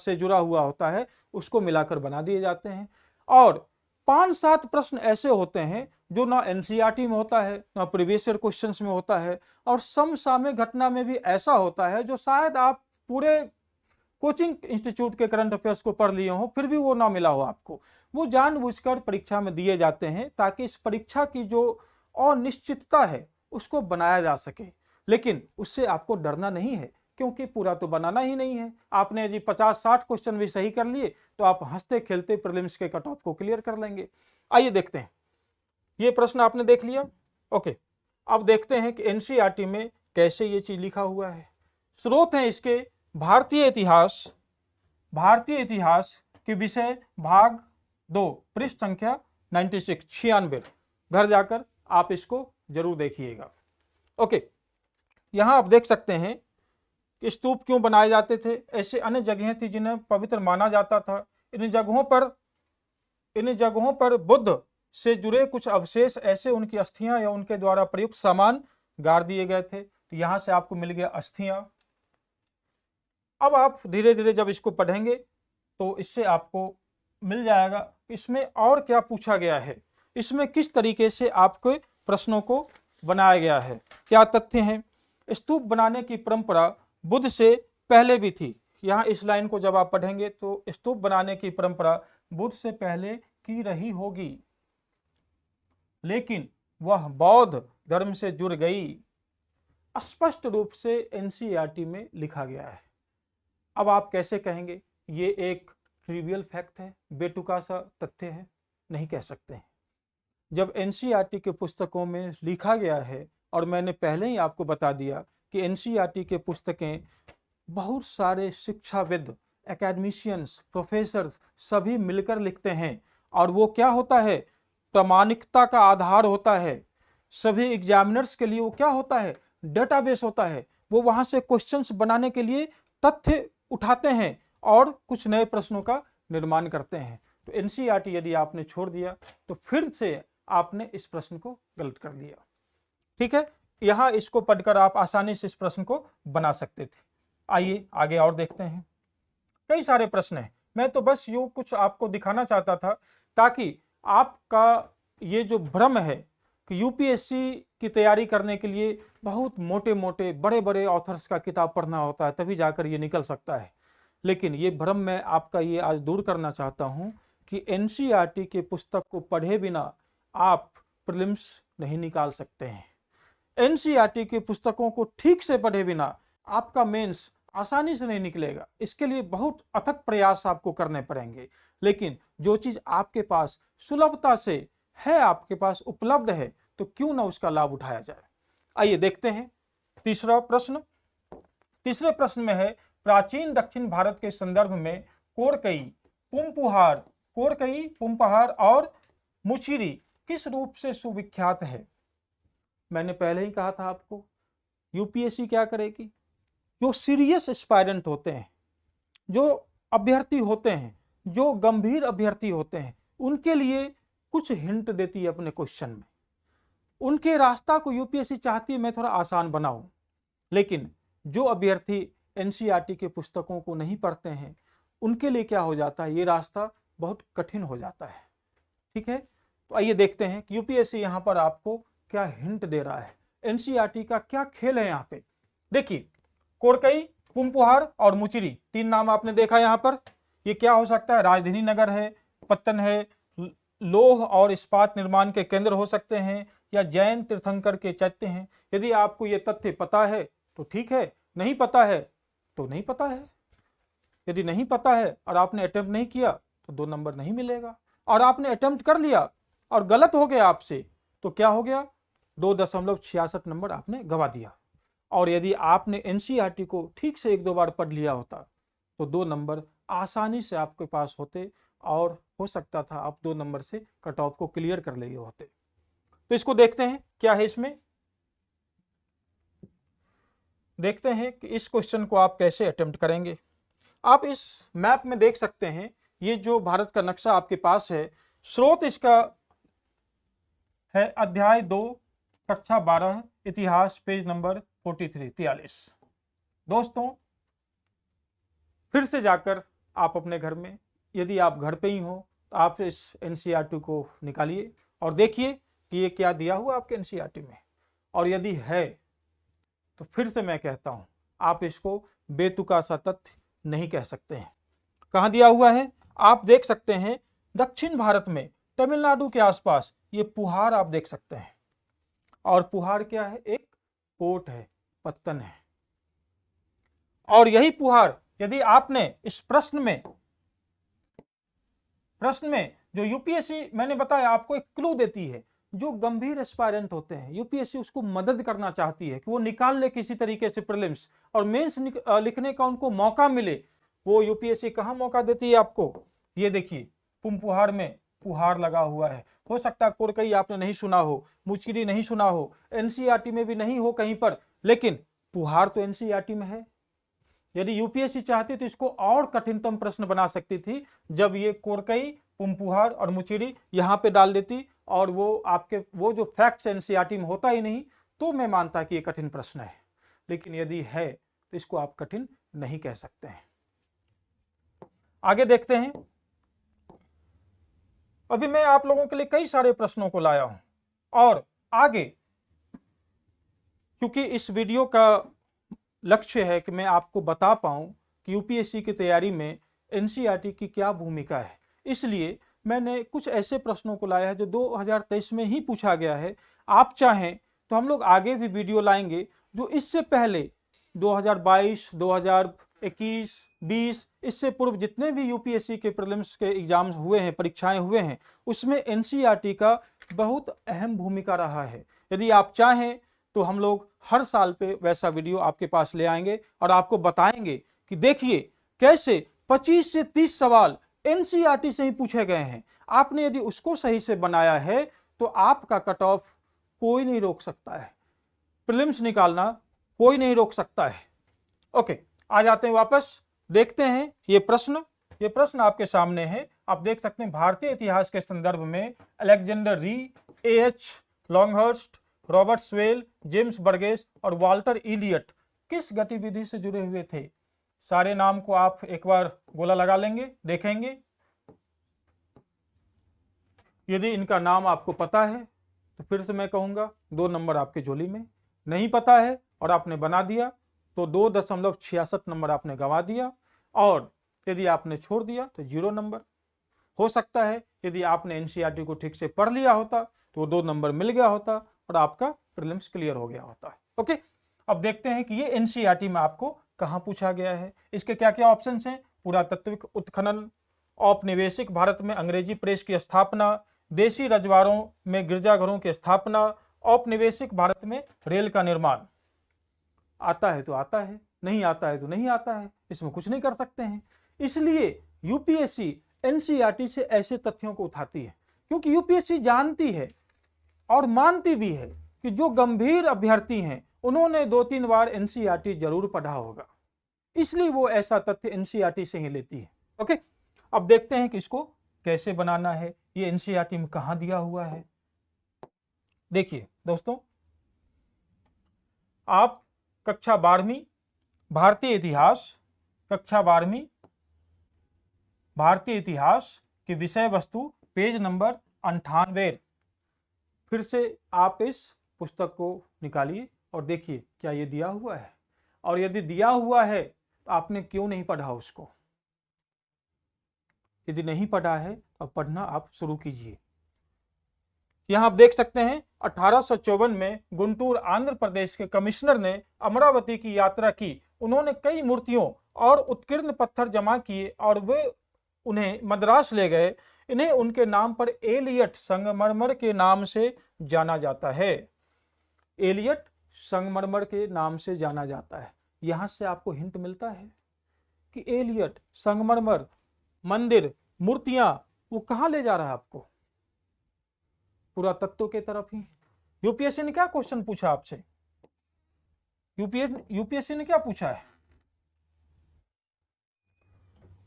से जुड़ा हुआ होता है, उसको मिलाकर बना दिए जाते हैं। और 5-7 प्रश्न ऐसे होते हैं जो ना एनसीईआरटी में होता है, ना प्रीवियस ईयर क्वेश्चंस में होता है, और समसामयिक घटना में भी ऐसा होता है जो शायद आप पूरे कोचिंग इंस्टीट्यूट के करंट अफेयर्स को पढ़ लिए हो फिर भी वो ना मिला हो आपको, वो जानबूझकर परीक्षा में दिए जाते हैं ताकि इस परीक्षा की जो अनिश्चितता है उसको बनाया जा सके। लेकिन उससे आपको डरना नहीं है, क्योंकि पूरा तो बनाना ही नहीं है। आपने यदि 50-60 क्वेश्चन भी सही कर लिए तो आप हंसते खेलते प्रीलिम्स के कट ऑफ को क्लियर कर लेंगे। आइए देखते हैं, ये प्रश्न आपने देख लिया। ओके, अब देखते हैं कि एनसीईआरटी में कैसे ये चीज लिखा हुआ है। स्रोत है इसके भारतीय इतिहास के विषय भाग 2 पृष्ठ संख्या 96 घर जाकर आप इसको जरूर देखिएगा। ओके, यहां आप देख सकते हैं कि स्तूप क्यों बनाए जाते थे। ऐसे अन्य जगहें थी जिन्हें पवित्र माना जाता था। इन जगहों पर बुद्ध से जुड़े कुछ अवशेष, ऐसे उनकी अस्थियां या उनके द्वारा प्रयुक्त सामान गाड़ दिए गए थे। तो यहां से आपको मिल गया अस्थियां। अब आप धीरे धीरे जब इसको पढ़ेंगे तो इससे आपको मिल जाएगा इसमें और क्या पूछा गया है, इसमें किस तरीके से आपके प्रश्नों को बनाया गया है, क्या तथ्य हैं। स्तूप बनाने की परंपरा बुद्ध से पहले भी थी। यहाँ इस लाइन को जब आप पढ़ेंगे तो स्तूप बनाने की परंपरा बुद्ध से पहले की रही होगी, लेकिन वह बौद्ध धर्म से जुड़ गई, स्पष्ट रूप से एनसीईआरटी में लिखा गया है। अब आप कैसे कहेंगे ये एक ट्रिवियल फैक्ट है, बेतुका सा तथ्य है? नहीं कह सकते हैं। जब एनसीईआरटी के पुस्तकों में लिखा गया है, और मैंने पहले ही आपको बता दिया कि एनसीईआरटी के पुस्तकें बहुत सारे शिक्षाविद, एकेडमिशियंस, प्रोफेसर्स सभी मिलकर लिखते हैं, और वो क्या होता है, प्रामाणिकता का आधार होता है। सभी एग्जामिनर्स के लिए वो क्या होता है, डेटाबेस होता है। वो वहां से क्वेश्चंस बनाने के लिए तथ्य उठाते हैं और कुछ नए प्रश्नों का निर्माण करते हैं। तो एनसीईआरटी यदि आपने छोड़ दिया तो फिर से आपने इस प्रश्न को गलत कर दिया। ठीक है, यहां इसको पढ़कर आप आसानी से इस प्रश्न को बना सकते थे। आइए आगे और देखते हैं। कई सारे प्रश्न हैं, मैं तो बस यूं कुछ आपको दिखाना चाहता था ताकि आपका ये जो भ्रम है कि यूपीएससी की तैयारी करने के लिए बहुत मोटे मोटे बड़े बड़े ऑथर्स का किताब पढ़ना होता है तभी जाकर ये निकल सकता है, लेकिन ये भ्रम मैं आपका ये आज दूर करना चाहता हूं कि एनसीईआरटी के पुस्तक को पढ़े बिना आप प्रीलिम्स नहीं निकाल सकते हैं। एनसीईआरटी की पुस्तकों को ठीक से पढ़े बिना आपका मेंस आसानी से नहीं निकलेगा। इसके लिए बहुत अथक प्रयास आपको करने पड़ेंगे, लेकिन जो चीज आपके पास सुलभता से है, आपके पास उपलब्ध है, तो क्यों ना उसका लाभ उठाया जाए। आइए देखते हैं तीसरा प्रश्न। तीसरे प्रश्न में है, प्राचीन दक्षिण भारत के संदर्भ में कोरकई, पुम्पहार और मुचिरी किस रूप से सुविख्यात है। मैंने पहले ही कहा था आपको, यूपीएससी क्या करेगी, जो सीरियस एस्पायरेंट होते हैं, जो अभ्यर्थी होते हैं, जो गंभीर अभ्यर्थी होते हैं, उनके लिए कुछ हिंट देती है अपने क्वेश्चन में। उनके रास्ता को यूपीएससी चाहती है मैं थोड़ा आसान बनाऊं, लेकिन जो अभ्यर्थी एनसीईआरटी के पुस्तकों को नहीं पढ़ते हैं उनके लिए क्या हो जाता है, ये रास्ता बहुत कठिन हो जाता है। ठीक है, तो आइए देखते हैं कि यूपीएससी यहाँ पर आपको क्या हिंट दे रहा है, एनसीईआरटी का क्या खेल है यहाँ पे। देखिए, कोरकई, पुम्पहार और मुचिरी, तीन नाम आपने देखा यहाँ पर। ये क्या हो सकता है, राजधानी नगर है, पत्तन है, लोह और इस्पात निर्माण के केंद्र हो सकते हैं, या जैन तीर्थंकर के चैत्य हैं। यदि आपको ये तथ्य पता है तो ठीक है, नहीं पता है तो नहीं पता है। यदि नहीं पता है और आपने अटेम्प्ट नहीं किया तो 2 नंबर नहीं मिलेगा, और आपने अटेम्प्ट कर लिया और गलत हो गया आपसे तो क्या हो गया, 2.66 नंबर आपने गवा दिया। और यदि आपने एनसीईआरटी को ठीक से 1-2 बार पढ़ लिया होता तो 2 नंबर आसानी से आपके पास होते, और हो सकता था आप 2 नंबर से कट ऑफ को क्लियर कर लिए होते। तो इसको देखते हैं क्या है इसमें। देखते हैं कि इस क्वेश्चन को आप कैसे अटेम्प्ट करेंगे। आप इस मैप में देख सकते हैं, ये जो भारत का नक्शा आपके पास है, स्रोत इसका है अध्याय 2 कक्षा 12 इतिहास, पेज नंबर 43। दोस्तों, फिर से जाकर आप अपने घर में, यदि आप घर पे ही हो तो आप इस एनसीईआरटी को निकालिए और देखिए कि ये क्या दिया हुआ आपके एनसीईआरटी में, और यदि है तो फिर से मैं कहता हूं आप इसको बेतुका सा तथ्य नहीं कह सकते हैं। कहाँ दिया हुआ है आप देख सकते हैं, दक्षिण भारत में तमिलनाडु के आसपास ये पुहार आप देख सकते हैं। और पुहार क्या है? एक पोर्ट है, पत्तन है। और यही पुहार यदि आपने इस प्रश्न में जो यूपीएससी मैंने बताया आपको एक क्लू देती है, जो गंभीर एस्पायरेंट होते हैं यूपीएससी उसको मदद करना चाहती है कि वो निकाल ले किसी तरीके से प्रीलिम्स और मेंस लिखने का उनको मौका मिले। वो यूपीएससी कहाँ मौका देती है आपको? ये देखिए, पुमपुहार में पुहार लगा हुआ है। हो सकता है कोरकई आपने नहीं सुना हो, मुचकिरी नहीं सुना हो, एनसीईआरटी में भी नहीं हो कहीं पर, लेकिन पुहार तो एनसीईआरटी में है। यदि यूपीएससी चाहती तो इसको और कठिनतम प्रश्न बना सकती थी, जब ये कोरकई, पुमपुहार और मुचिरी यहां पे डाल देती और वो आपके वो जो फैक्ट्स एनसीईआरटी में होता ही नहीं, तो मैं मानता कि ये कठिन प्रश्न है। लेकिन यदि है तो इसको आप कठिन नहीं कह सकते हैं। आगे देखते हैं। अभी मैं आप लोगों के लिए कई सारे प्रश्नों को लाया हूं और आगे, क्योंकि इस वीडियो का लक्ष्य है कि मैं आपको बता पाऊं कि यूपीएससी की तैयारी में एनसीईआरटी की क्या भूमिका है, इसलिए मैंने कुछ ऐसे प्रश्नों को लाया है जो 2023 में ही पूछा गया है। आप चाहें तो हम लोग आगे भी वीडियो लाएंगे जो इससे पहले 2022, 2021, 20 इससे पूर्व जितने भी यूपीएससी के प्रीलिम्स के एग्जाम्स हुए हैं, परीक्षाएं हुए हैं, उसमें एनसीईआरटी का बहुत अहम भूमिका रहा है। यदि आप चाहें तो हम लोग हर साल पे वैसा वीडियो आपके पास ले आएंगे और आपको बताएंगे कि देखिए कैसे 25 से 30 सवाल एनसीईआरटी से ही पूछे गए हैं। आपने यदि उसको सही से बनाया है तो आपका कट ऑफ कोई नहीं रोक सकता है, प्रीलिम्स निकालना कोई नहीं रोक सकता है। ओके, आ जाते हैं वापस, देखते हैं ये प्रश्न आपके सामने है। आप देख सकते हैं भारतीय इतिहास के संदर्भ में अलेक्जेंडर री, AH Longhurst, Robert swell, James Burgess और वाल्टर इलियट किस गतिविधि से जुड़े हुए थे? सारे नाम को आप एक बार गोला लगा लेंगे, देखेंगे। यदि इनका नाम आपको पता है तो फिर से मैं कहूंगा 2 नंबर आपके झोली में। नहीं पता है और आपने बना दिया तो 2.66 नंबर आपने गंवा दिया, और यदि आपने छोड़ दिया तो 0 नंबर। हो सकता है यदि आपने एनसीईआरटी को ठीक से पढ़ लिया होता तो 2 नंबर मिल गया होता और आपका प्रीलिम्स क्लियर हो गया होता। ओके, अब देखते हैं कि ये एनसीईआरटी में आपको कहां पूछा गया है। इसके क्या क्या ऑप्शंस हैं? पुरातात्विक उत्खनन, औपनिवेशिक भारत में अंग्रेजी प्रेस की स्थापना, देशी रजवाड़ों में गिरजाघरों की स्थापना, औपनिवेशिक भारत में रेल का निर्माण। आता है तो आता है, नहीं आता है तो नहीं आता है, इसमें कुछ नहीं कर सकते हैं। इसलिए यूपीएससी एनसीईआरटी से ऐसे तथ्यों को उठाती है क्योंकि यूपीएससी जानती है और मानती भी है कि जो गंभीर अभ्यर्थी हैं उन्होंने 2-3 बार एनसीईआरटी जरूर पढ़ा होगा, इसलिए वो ऐसा तथ्य एनसीईआरटी से ही लेती है। ओके, अब देखते हैं कि इसको कैसे बनाना है। ये एनसीईआरटी में कहां दिया हुआ है? देखिए दोस्तों, आप कक्षा 12वीं भारतीय इतिहास, कक्षा 12वीं भारतीय इतिहास की विषय वस्तु पेज नंबर 98, फिर से आप इस पुस्तक को निकालिए और देखिए क्या ये दिया हुआ है, और यदि दिया हुआ है तो आपने क्यों नहीं पढ़ा उसको। यदि नहीं पढ़ा है तो पढ़ना आप शुरू कीजिए। यहां आप देख सकते हैं 1854 में गुंटूर आंध्र प्रदेश के कमिश्नर ने अमरावती की यात्रा की। उन्होंने कई मूर्तियों और उत्कीर्ण पत्थर जमा किए और वे उन्हें मद्रास ले गए। इन्हें उनके नाम पर एलियट संगमरमर के नाम से जाना जाता है। एलियट संगमरमर के नाम से जाना जाता है। यहां से आपको हिंट मिलता है कि एलियट संगमरमर मंदिर मूर्तियां वो कहां ले जा रहा है आपको? पुरातत्व के तरफ ही। यूपीएससी ने क्या क्वेश्चन पूछा आपसे? यूपीएससी ने क्या पूछा है?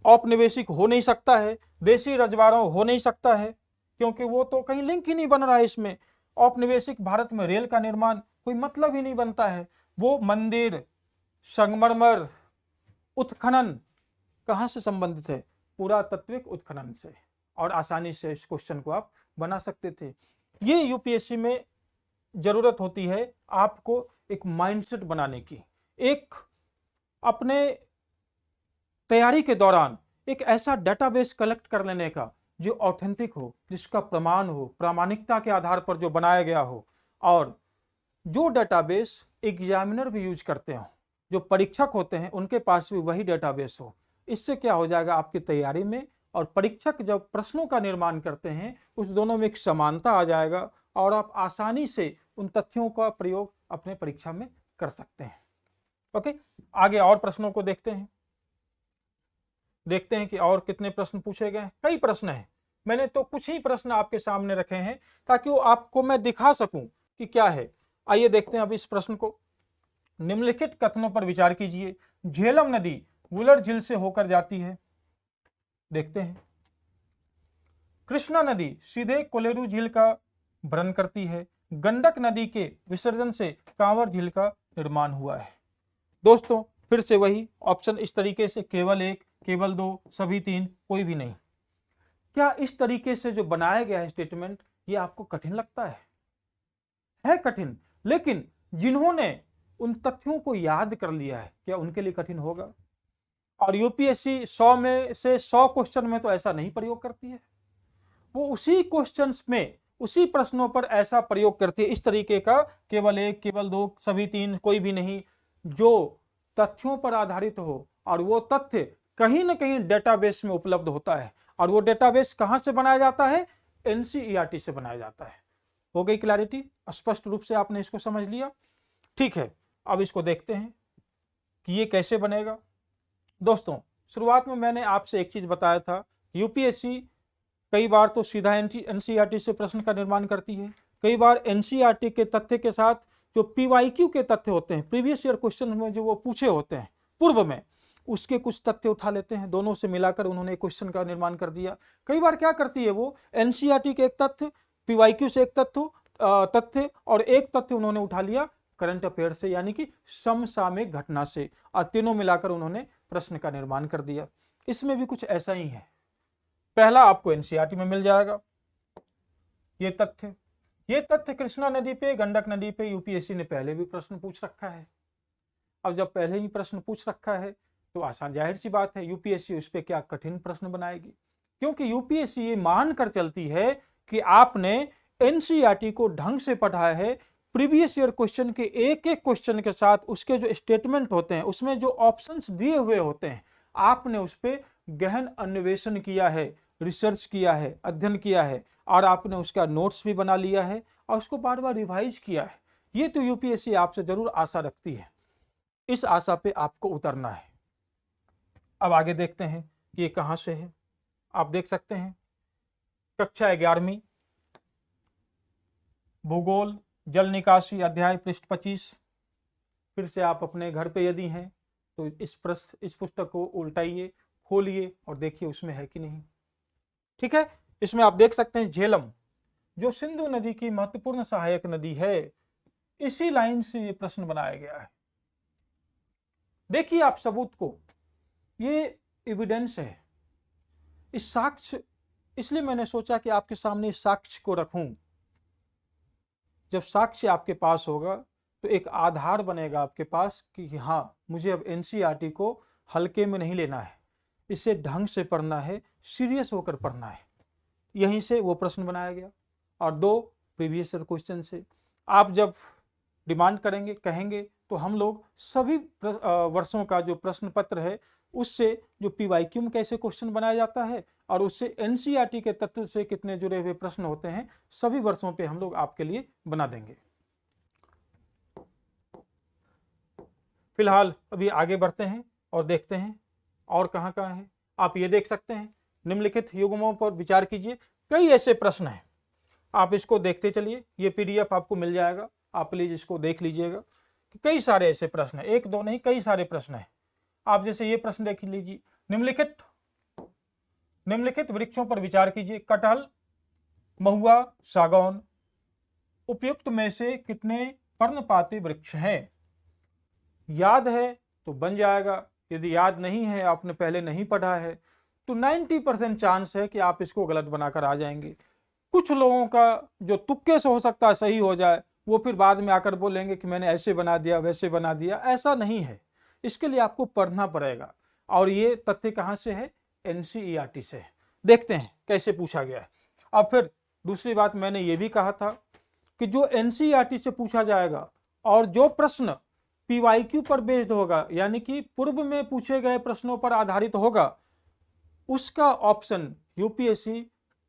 औपनिवेशिक हो नहीं सकता है, देशी रजवाड़ों हो नहीं सकता है, क्योंकि वो तो कहीं लिंक ही नहीं बन रहा है इसमें। औपनिवेशिक भारत में रेल का निर्माण कोई मतलब ही नहीं बनता है। वो मंदिर, संगमरमर, उत्खनन कहां से संबंधित है? पुरातात्विक उत्खनन से, और आसानी से इस क्वेश्चन को आप बना सकते थे। ये यूपीएससी में जरूरत होती है आपको एक माइंडसेट बनाने की, एक अपने तैयारी के दौरान एक ऐसा डेटाबेस कलेक्ट कर लेने का जो ऑथेंटिक हो, जिसका प्रमाण हो, प्रामाणिकता के आधार पर जो बनाया गया हो, और जो डेटाबेस एग्जामिनर भी यूज करते हो, जो परीक्षक होते हैं उनके पास भी वही डेटाबेस हो। इससे क्या हो जाएगा, आपकी तैयारी में और परीक्षक जब प्रश्नों का निर्माण करते हैं उस दोनों में एक समानता आ जाएगा और आप आसानी से उन तथ्यों का प्रयोग अपने परीक्षा में कर सकते हैं। ओके, आगे और प्रश्नों को देखते हैं कि और कितने प्रश्न पूछे गए हैं। कई प्रश्न हैं, मैंने तो कुछ ही प्रश्न आपके सामने रखे हैं ताकि वो आपको मैं दिखा सकूं कि क्या है। आइए देखते हैं अब इस प्रश्न को। निम्नलिखित कथनों पर विचार कीजिए। झेलम नदी वुलर झील से होकर जाती है। देखते हैं। कृष्णा नदी सीधे कोलेरू झील का वर्ण करती है। गंडक नदी के विसर्जन से कांवर झील का निर्माण हुआ है। दोस्तों फिर से वही ऑप्शन इस तरीके से, केवल एक, केवल दो, सभी तीन, कोई भी नहीं। क्या इस तरीके से जो बनाया गया है स्टेटमेंट, ये आपको कठिन लगता है कठिन, लेकिन जिन्होंने उन तथ्यों को याद कर लिया है क्या उनके लिए कठिन होगा? और यूपीएससी 100 में से 100 क्वेश्चन में तो ऐसा नहीं प्रयोग करती है, वो उसी क्वेश्चंस में, उसी प्रश्नों पर ऐसा प्रयोग करती है इस तरीके का, केवल एक, केवल दो, सभी तीन, कोई भी नहीं, जो तथ्यों पर आधारित हो और वो तथ्य कहीं ना कहीं डेटाबेस में उपलब्ध होता है। और वो डेटाबेस कहां से बनाया जाता है? एनसीईआरटी से बनाया जाता है। हो गई क्लैरिटी? स्पष्ट रूप से आपने इसको समझ लिया? ठीक है, अब इसको देखते हैं कि ये कैसे बनेगा। दोस्तों शुरुआत में मैंने आपसे एक चीज बताया था, यूपीएससी कई बार तो सीधा एनसीईआरटी से प्रश्न का निर्माण करती है, कई बार एनसीईआरटी के तथ्य के साथ जो पीवाईक्यू के तथ्य होते हैं, प्रीवियस ईयर क्वेश्चन में जो वो पूछे होते हैं पूर्व में, उसके कुछ तथ्य उठा लेते हैं, दोनों से मिलाकर उन्होंने क्वेश्चन का निर्माण कर दिया। कई बार क्या करती है वो, एनसीईआरटी के एक तथ्य, पीवाईक्यू से एक तथ्य और एक तथ्य उन्होंने उठा लिया करंट अफेयर से, यानी कि समसामयिक घटना से, और तीनों मिलाकर उन्होंने प्रश्न का निर्माण कर दिया। इसमें भी कुछ ऐसा ही है। पहला आपको एनसीईआरटी में मिल जाएगा ये तथ्य कृष्णा नदी पे, गंडक नदी पे यूपीएससी ने पहले भी प्रश्न पूछ रखा है। अब जब पहले ही प्रश्न पूछ रखा है तो आसान, जाहिर सी बात है यूपीएससी उस पर क्या कठिन प्रश्न बनाएगी, क्योंकि यूपीएससी ये मानकर चलती है कि आपने एनसीईआरटी को ढंग से पढ़ा है। प्रीवियस ईयर क्वेश्चन के एक एक क्वेश्चन के साथ उसके जो स्टेटमेंट होते हैं, उसमें जो ऑप्शंस दिए हुए होते हैं, आपने उस पर गहन अन्वेषण किया है, रिसर्च किया है, अध्ययन किया है, और आपने उसका नोट्स भी बना लिया है और उसको बार बार रिवाइज किया है। ये तो यूपीएससी आपसे जरूर आशा रखती है, इस आशा पे आपको उतरना है। अब आगे देखते हैं ये कहां से है। आप देख सकते हैं कक्षा 11वीं भूगोल जल निकासी अध्याय पृष्ठ 25। फिर से आप अपने घर पे यदि हैं तो इस पुस्तक को उल्टाइए, खोलिए और देखिए उसमें है कि नहीं। ठीक है, इसमें आप देख सकते हैं झेलम जो सिंधु नदी की महत्वपूर्ण सहायक नदी है, इसी लाइन से ये प्रश्न बनाया गया है। देखिए आप सबूत को, ये एविडेंस है, इस साक्ष्य, इसलिए मैंने सोचा कि आपके सामने इस साक्ष्य को रखूं। जब साक्ष्य आपके पास होगा तो एक आधार बनेगा आपके पास कि हाँ, मुझे अब एनसीईआरटी को हल्के में नहीं लेना है, इसे ढंग से पढ़ना है, सीरियस होकर पढ़ना है। यहीं से वो प्रश्न बनाया गया। और दो प्रीवियस ईयर क्वेश्चन से आप जब डिमांड करेंगे, कहेंगे, तो हम लोग सभी वर्षों का जो प्रश्न पत्र है उससे जो पीवाईक्यू में कैसे क्वेश्चन बनाया जाता है और उससे एनसीईआरटी के तत्व से कितने जुड़े हुए प्रश्न होते हैं, सभी वर्षों पे हम लोग आपके लिए बना देंगे। फिलहाल अभी आगे बढ़ते हैं और देखते हैं और कहां कहां है। आप ये देख सकते हैं, निम्नलिखित युग्मों पर विचार कीजिए। कई ऐसे प्रश्न हैं, आप इसको देखते चलिए, ये पीडीएफ आपको मिल जाएगा, आप प्लीज इसको देख लीजिएगा। कई सारे ऐसे प्रश्न हैं, एक दो नहीं, कई सारे प्रश्न हैं। आप जैसे ये प्रश्न देख लीजिए, निम्नलिखित वृक्षों पर विचार कीजिए। कटहल, महुआ, सागौन, उपयुक्त में से कितने पर्णपाती वृक्ष हैं? याद है तो बन जाएगा, यदि याद नहीं है, आपने पहले नहीं पढ़ा है, तो 90% चांस है कि आप इसको गलत बनाकर आ जाएंगे। कुछ लोगों का जो तुक्के से हो सकता है सही हो जाए, वो फिर बाद में आकर बोलेंगे कि मैंने ऐसे बना दिया, वैसे बना दिया। ऐसा नहीं है, इसके लिए आपको पढ़ना पड़ेगा। और ये तथ्य कहाँ से है? एनसीईआरटी से है। देखते हैं कैसे पूछा गया है। अब फिर दूसरी बात मैंने ये भी कहा था कि जो एनसीईआरटी से पूछा जाएगा और जो प्रश्न पीवाईक्यू पर बेस्ड होगा, यानी कि पूर्व में पूछे गए प्रश्नों पर आधारित होगा, उसका ऑप्शन यूपीएससी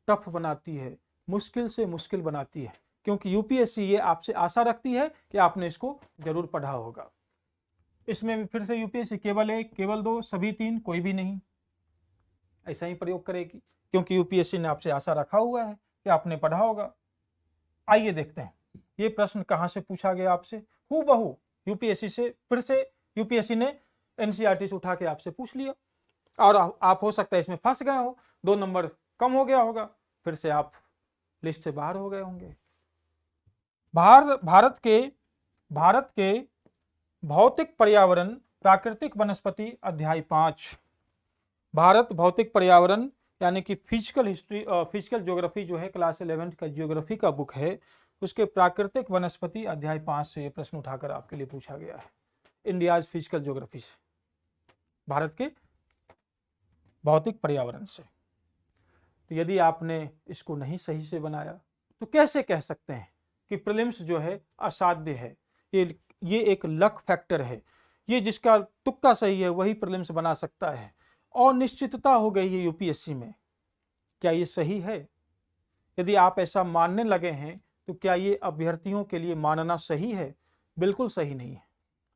टफ बनाती है, मुश्किल से मुश्किल बनाती है, क्योंकि यूपीएससी ये आपसे आशा रखती है कि आपने इसको जरूर पढ़ा होगा। इसमें भी फिर से यूपीएससी केवल 1, केवल 2, सभी 3, कोई भी नहीं, ऐसा ही प्रयोग करेगी, क्योंकि यूपीएससी ने आपसे आशा रखा हुआ है कि आपने पढ़ा होगा। आइए देखते हैं ये प्रश्न कहाँ से पूछा गया आपसे। हूबहू यूपीएससी से, फिर से यूपीएससी ने एनसीईआरटी से उठा के आपसे पूछ लिया, और आप हो सकता है इसमें फंस गए हो, 2 नंबर कम हो गया होगा, फिर से आप लिस्ट से बाहर हो गए होंगे। भारत के भौतिक पर्यावरण प्राकृतिक वनस्पति अध्याय 5, भारत भौतिक पर्यावरण यानी कि फिजिकल हिस्ट्री, फिजिकल ज्योग्राफी जो है क्लास 11 का ज्योग्राफी का बुक है, उसके प्राकृतिक वनस्पति अध्याय 5 से ये प्रश्न उठाकर आपके लिए पूछा गया है। इंडियाज फिजिकल ज्योग्राफी से, भारत के भौतिक पर्यावरण से। तो यदि आपने इसको नहीं सही से बनाया तो कैसे कह सकते हैं कि प्रीलिम्स जो है असाध्य है? ये एक लक फैक्टर है, ये जिसका तुक्का सही है वही प्रीलिम्स बना सकता है, और निश्चितता हो गई है यूपीएससी में। क्या ये सही है? यदि आप ऐसा मानने लगे हैं तो क्या ये अभ्यर्थियों के लिए मानना सही है? बिल्कुल सही नहीं है।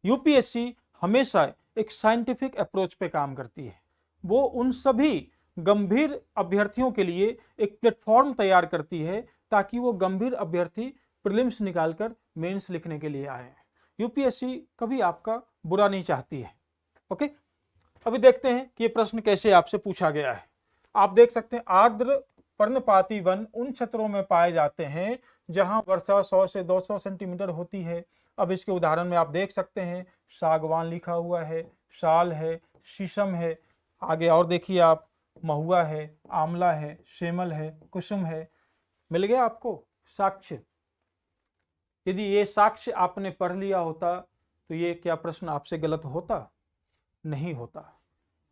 यूपीएससी हमेशा एक साइंटिफिक अप्रोच पे काम करती है। वो उन सभी गंभीर अभ्यर्थियों के लिए एक प्लेटफॉर्म तैयार करती है ताकि वो गंभीर अभ्यर्थी प्रीलिम्स निकालकर मेंस लिखने के लिए आए। यूपीएससी कभी आपका बुरा नहीं चाहती है। ओके, अभी देखते हैं कि ये प्रश्न कैसे आपसे पूछा गया है। आप देख सकते हैं, आर्द्र पर्णपाती वन उन क्षेत्रों में पाए जाते हैं जहां वर्षा 100 से 200 सेंटीमीटर होती है। अब इसके उदाहरण में आप देख सकते हैं, सागवान लिखा हुआ है, साल है, शीशम है, आगे और देखिए आप, महुआ है, आंवला है, सेमल है, कुसुम है। मिल गया आपको साक्ष्य। यदि ये साक्ष्य आपने पढ़ लिया होता तो ये क्या प्रश्न आपसे गलत होता? नहीं होता।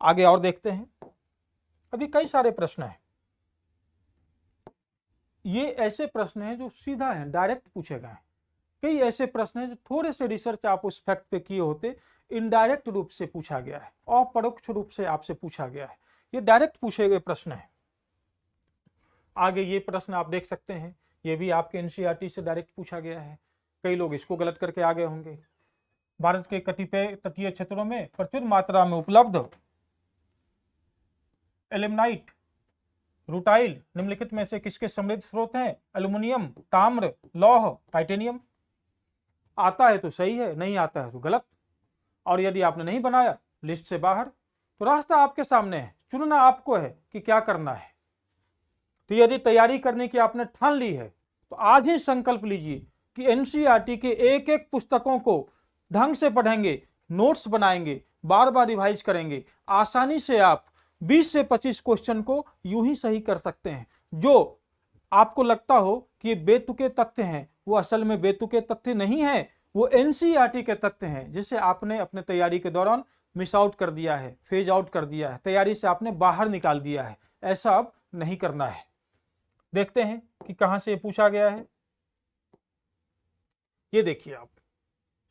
आगे और देखते हैं, अभी कई सारे प्रश्न हैं। ये ऐसे प्रश्न हैं जो सीधा है, डायरेक्ट पूछे गए हैं। कई ऐसे प्रश्न हैं जो थोड़े से रिसर्च आप उस फैक्ट पे किए होते, इनडायरेक्ट रूप से पूछा गया है, अपरोक्ष रूप से आपसे पूछा गया है। ये डायरेक्ट पूछे गए प्रश्न हैं। आगे ये प्रश्न आप देख सकते हैं, ये भी आपके एनसीईआरटी से डायरेक्ट पूछा गया है। कई लोग इसको गलत करके आ गए होंगे। भारत के कतिपय तटीय क्षेत्रों में प्रचुर मात्रा में उपलब्ध एल्यूमिनाइट, रूटाइल निम्नलिखित में से किसके समृद्ध स्रोत हैं? एल्युमिनियम, ताम्र, लौह, टाइटेनियम। आता है तो सही है, नहीं आता है तो गलत। और यदि आपने नहीं बनाया, लिस्ट से बाहर। तो रास्ता आपके सामने है, चुनना आपको है कि क्या करना है। तो यदि तैयारी करने की आपने ठान ली है तो आज ही संकल्प लीजिए कि एनसीईआरटी के एक एक पुस्तकों को ढंग से पढ़ेंगे, नोट्स बनाएंगे, बार बार रिवाइज करेंगे। आसानी से आप 20 से 25 क्वेश्चन को यूं ही सही कर सकते हैं। जो आपको लगता हो कि ये बेतुके तथ्य हैं, वो असल में बेतुके तथ्य नहीं है, वो एनसीईआरटी के तथ्य हैं जिसे आपने अपने तैयारी के दौरान मिस आउट कर दिया है, फेज आउट कर दिया है, तैयारी से आपने बाहर निकाल दिया है। ऐसा अब नहीं करना है। देखते हैं कि कहां से पूछा गया है। ये देखिए आप,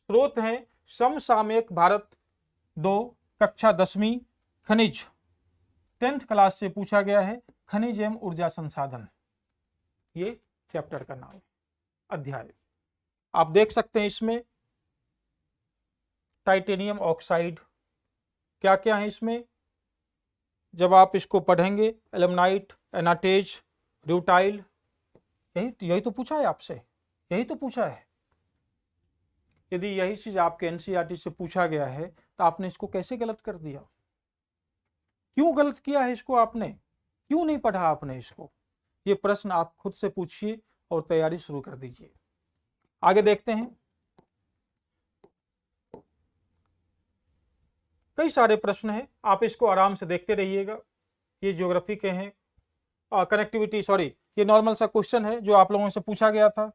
स्रोत है समसामयिक भारत 2 कक्षा 10वीं खनिज, 10th क्लास से पूछा गया है। खनिज एवं ऊर्जा संसाधन, ये चैप्टर का नाम है, अध्याय। आप देख सकते हैं इसमें टाइटेनियम ऑक्साइड, क्या क्या है इसमें जब आप इसको पढ़ेंगे, एल्यूमिनाइट, एनाटेज, रूटाइल, यही तो पूछा है आपसे, यही तो पूछा है। यदि यही चीज आपके एनसीईआरटी से पूछा गया है तो आपने इसको कैसे गलत कर दिया? क्यों गलत किया है इसको आपने? क्यों नहीं पढ़ा आपने इसको? ये प्रश्न आप खुद से पूछिए और तैयारी शुरू कर दीजिए। आगे देखते हैं, कई सारे प्रश्न हैं, आप इसको आराम से देखते रहिएगा। ये ज्योग्राफी के हैं, कनेक्टिविटी, सॉरी, ये नॉर्मल सा क्वेश्चन है जो आप लोगों से पूछा गया था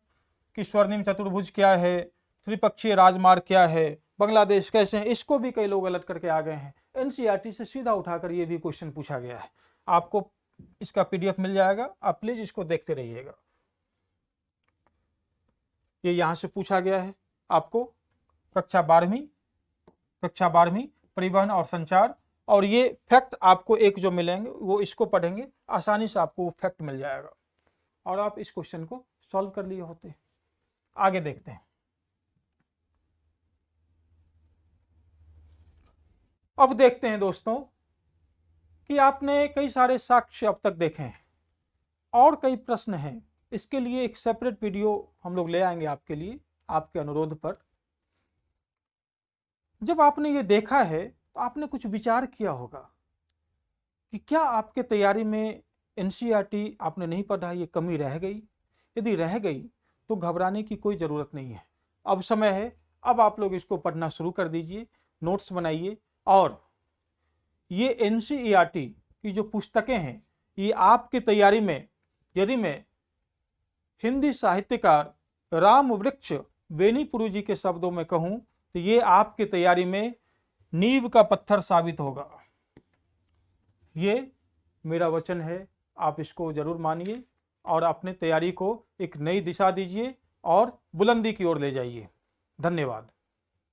कि स्वर्णिम चतुर्भुज क्या है, त्रिपक्षीय राजमार्ग क्या है, बांग्लादेश कैसे हैं, इसको भी कई लोग अलग करके आ गए हैं। एनसीईआरटी से सीधा उठाकर ये भी क्वेश्चन पूछा गया है। आपको इसका पीडीएफ मिल जाएगा, आप प्लीज इसको देखते रहिएगा। ये यहां से पूछा गया है आपको कक्षा 12वीं परिवहन और संचार, और ये फैक्ट आपको एक जो मिलेंगे वो इसको पढ़ेंगे, आसानी से आपको वो फैक्ट मिल जाएगा और आप इस क्वेश्चन को सॉल्व कर लिए होते। आगे देखते हैं। अब देखते हैं दोस्तों कि आपने कई सारे साक्ष्य अब तक देखे हैं और कई प्रश्न हैं। इसके लिए एक सेपरेट वीडियो हम लोग ले आएंगे आपके लिए, आपके अनुरोध पर। जब आपने ये देखा है तो आपने कुछ विचार किया होगा कि क्या आपके तैयारी में एनसीईआरटी आपने नहीं पढ़ा, ये कमी रह गई। यदि रह गई तो घबराने की कोई ज़रूरत नहीं है, अब समय है। अब आप लोग इसको पढ़ना शुरू कर दीजिए, नोट्स बनाइए, और ये एनसीईआरटी की जो पुस्तकें हैं ये आपकी तैयारी में, यदि मैं हिंदी साहित्यकार रामवृक्ष बेनीपुरी जी के शब्दों में कहूँ तो ये आपकी तैयारी में नींव का पत्थर साबित होगा। ये मेरा वचन है, आप इसको जरूर मानिए और अपने तैयारी को एक नई दिशा दीजिए और बुलंदी की ओर ले जाइए। धन्यवाद।